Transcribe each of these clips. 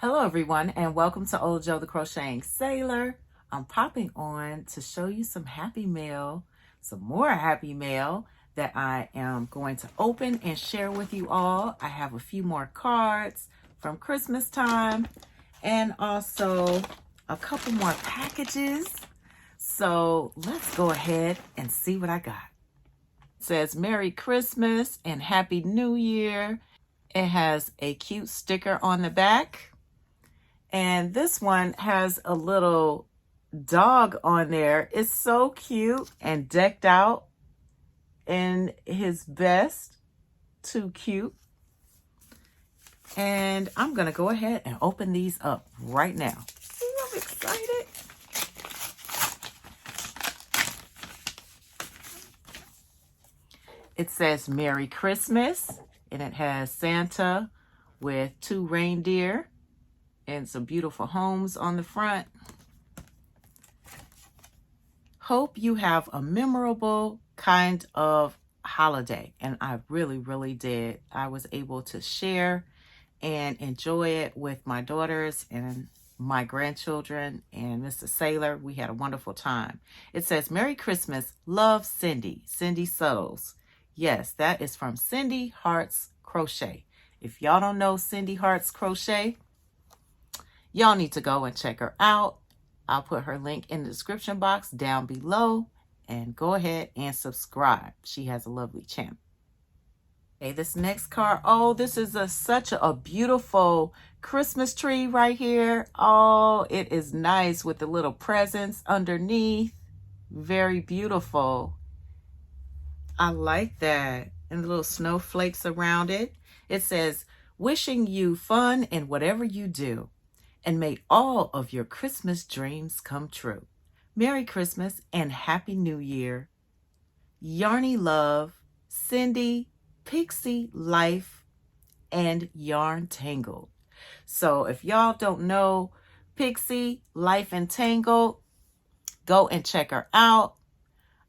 Hello everyone and welcome to Old Joe the Crocheting Sailor. I'm popping on to show you some happy mail, some more happy mail that I am going to open and share with you all. I have a few more cards from Christmas time and also a couple more packages. So let's go ahead and see what I got. It says Merry Christmas and Happy New Year. It has a cute sticker on the back. And this one has a little dog on there. It's so cute and decked out in his best. Too cute. And I'm going to go ahead and open these up right now. Ooh, I'm excited. It says Merry Christmas, and it has Santa with 2 reindeer and some beautiful homes on the front. Hope you have a memorable kind of holiday. And I really did. I was able to share and enjoy it with my daughters and my grandchildren and Mr. Sailor. We had a wonderful time. It says, Merry Christmas, love Cindy, Cindy Suttles. Yes, that is from Cindy Hearts Crochet. If y'all don't know Cindy Hearts Crochet, y'all need to go and check her out. I'll put her link in the description box down below and go ahead and subscribe. She has a lovely channel. Okay, this next card. Oh, this is such a beautiful Christmas tree right here. Oh, it is nice with the little presents underneath. Very beautiful. I like that. And the little snowflakes around it. It says, wishing you fun in whatever you do, and may all of your Christmas dreams come true. Merry Christmas and Happy New Year. Yarny Love, Cindy, Pixie Life, and Yarn Tangled. So if y'all don't know Pixie Life and Tangled, go and check her out.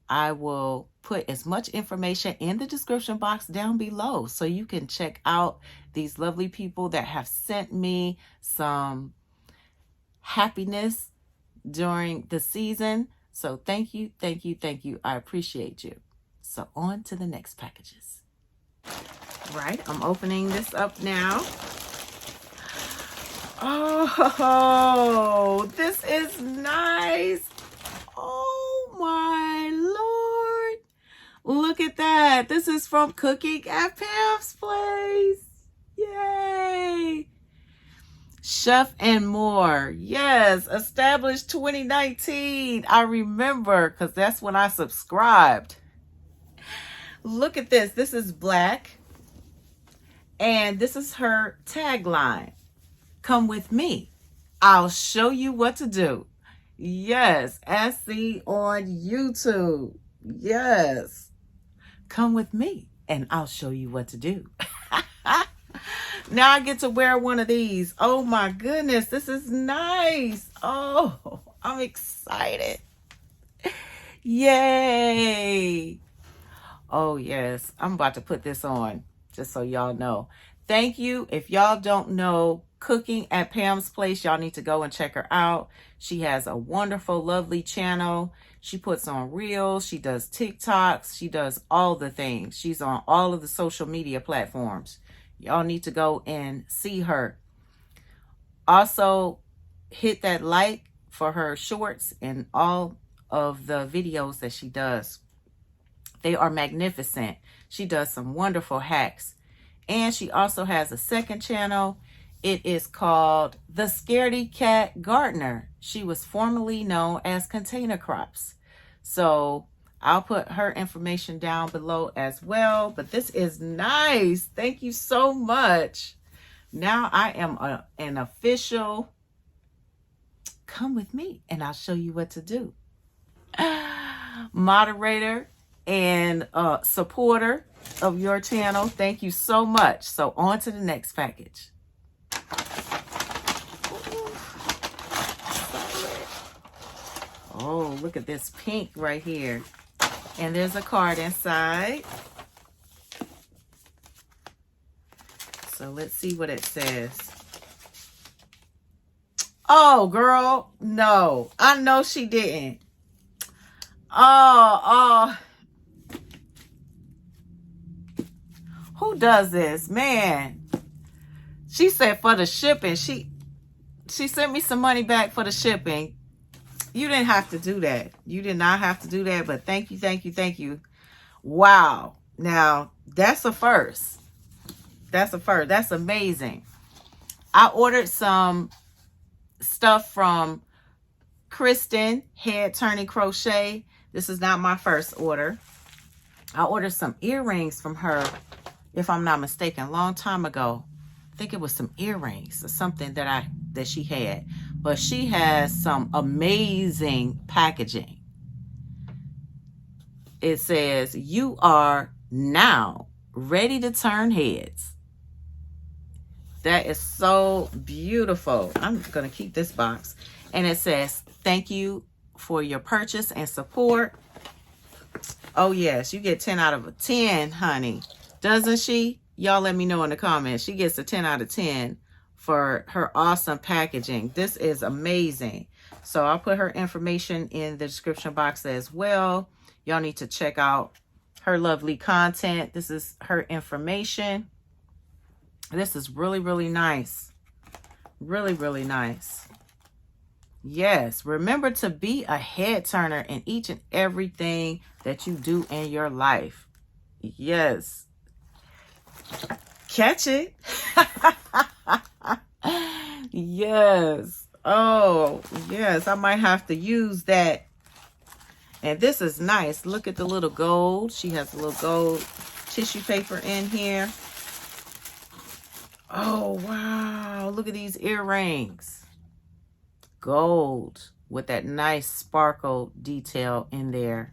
I will put as much information in the description box down below so you can check out these lovely people that have sent me some happiness during the season. So thank you. I appreciate you. So on to the next packages. Right, I'm opening this up now. Oh, this is nice. Oh my Lord. Look at that. This is from Cooking at Pam's Place. Yay. Chef and More. Yes, established 2019. I remember because that's when I subscribed. Look at this. This is black. And this is her tagline. Come with me. I'll show you what to do. Yes, as seen on YouTube. Yes. Come with me and I'll show you what to do. Now I get to wear one of these. Oh my goodness, this is nice. Oh, I'm excited. Yay. Oh yes, I'm about to put this on just so y'all know. Thank you. If y'all don't know Cooking at Pam's Place, y'all need to go and check her out. She has a wonderful, lovely channel. She puts on reels. She does TikToks. She does all the things. She's on all of the social media platforms. Y'all need to go and see her. Also, hit that like for her shorts and all of the videos that she does. They are magnificent. She does some wonderful hacks. And she also has a second channel. It is called The Scaredy Cat Gardener. She was formerly known as Container Crops. So I'll put her information down below as well. But this is nice. Thank you so much. Now I am an official come with me and I'll show you what to do moderator and supporter of your channel. Thank you so much. So on to the next package. Oh, look at this pink right here. And there's a card inside. So let's see what it says. Oh, girl, no. I know she didn't. Oh. Who does this? Man. She said for the shipping. She sent me some money back for the shipping. You didn't have to do that. You did not have to do that, but thank you, thank you, thank you. Wow. Now, that's a first. That's a first. That's amazing. I ordered some stuff from Kristen, Head Turning Crochet. This is not my first order. I ordered some earrings from her, if I'm not mistaken, a long time ago. I think it was some earrings or something that she had. But she has some amazing packaging. It says, "You are now ready to turn heads." That is so beautiful. I'm going to keep this box. And it says, "Thank you for your purchase and support." Oh, yes. You get 10 out of 10, honey. Doesn't she? Y'all let me know in the comments. She gets a 10 out of 10 for her awesome packaging. This is amazing. So I'll put her information in the description box as well. Y'all need to check out her lovely content. This is her information. This is really, really nice. Really, really nice. Yes, remember to be a head turner in each and everything that you do in your life. Yes. Catch it. Yes. Oh, yes. I might have to use that. And this is nice. Look at the little gold. She has a little gold tissue paper in here. Oh, wow. Look at these earrings. Gold with that nice sparkle detail in there.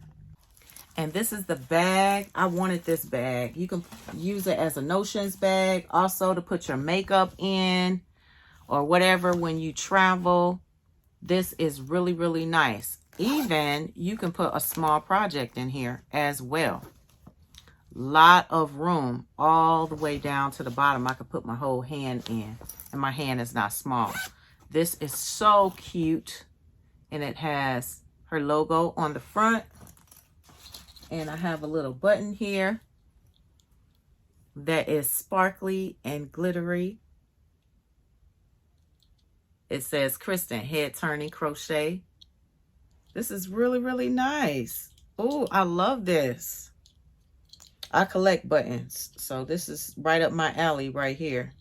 And this is the bag. I wanted this bag. You can use it as a notions bag, also to put your makeup in or whatever when you travel. This is really, really nice. Even you can put a small project in here as well. Lot of room all the way down to the bottom. I could put my whole hand in, and my hand is not small. This is so cute, and it has her logo on the front. And I have a little button here that is sparkly and glittery. It says Kristen, Head Turning Crochet. This is really, really nice. Oh, I love this. I collect buttons, so this is right up my alley right here.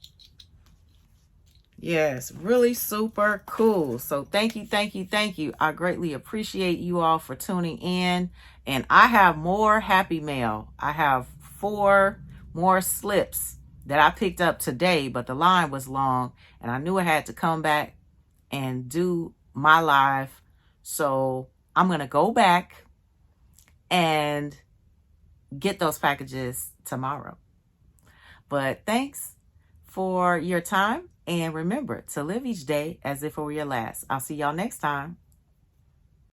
Yes, really super cool. So thank you, thank you, thank you. I greatly appreciate you all for tuning in. And I have more happy mail. I have 4 more slips that I picked up today, but the line was long and I knew I had to come back and do my live. So I'm going to go back and get those packages tomorrow. But thanks for your time. And remember to live each day as if it were your last. I'll see y'all next time.